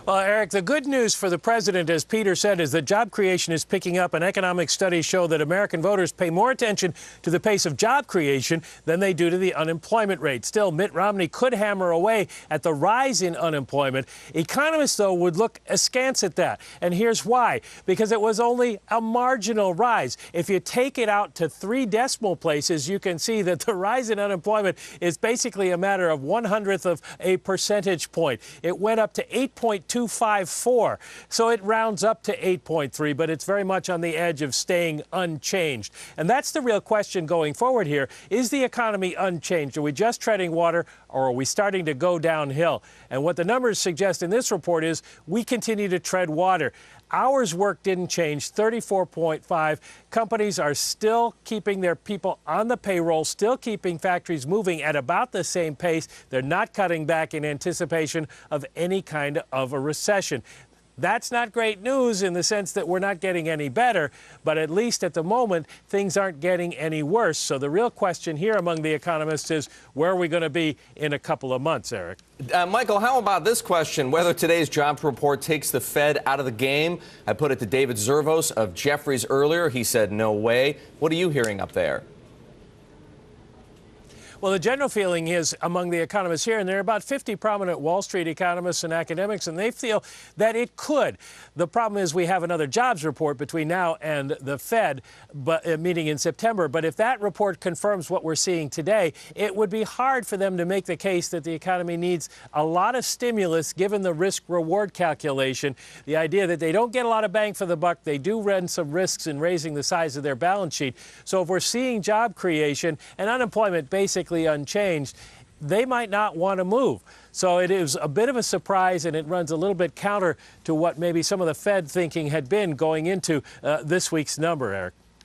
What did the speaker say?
Well, Eric, the good news for the president, as Peter said, is that job creation is picking up, and economic studies show that American voters pay more attention to the pace of job creation than they do to the unemployment rate. Still, Mitt Romney could hammer away at the rise in unemployment. Economists, though, would look askance at that. And here's why. Because it was only a marginal rise. If you take it out to 3 decimal places, you can see that the rise in unemployment is basically a matter of 1/100th of a percentage point. It went up to 8.254, so it rounds up to 8.3, but it's very much on the edge of staying unchanged. And that's the real question going forward here. Is the economy unchanged? Are we just treading water, or are we starting to go downhill? And what the numbers suggest in this report is we continue to tread water. Hours worked didn't change, 34.5. Companies are still keeping their people on the payroll, still keeping factories moving at about the same pace. They're not cutting back in anticipation of any kind of a recession. That's not great news in the sense that we're not getting any better, but at least at the moment, things aren't getting any worse. So the real question here among the economists is, where are we going to be in a couple of months, Eric? Michael, how about this question, whether today's jobs report takes the Fed out of the game? I put it to David Zervos of Jefferies earlier. He said no way. What are you hearing up there? Well, the general feeling is among the economists here, and there are about 50 prominent Wall Street economists and academics, and they feel that it could. The problem is we have another jobs report between now and the Fed meeting in September. But if that report confirms what we're seeing today, it would be hard for them to make the case that the economy needs a lot of stimulus given the risk-reward calculation. The idea that they don't get a lot of bang for the buck, they do run some risks in raising the size of their balance sheet. So if we're seeing job creation and unemployment basically unchanged, they might not want to move. So it is a bit of a surprise, and it runs a little bit counter to what maybe some of the Fed thinking had been going into this week's number, Eric.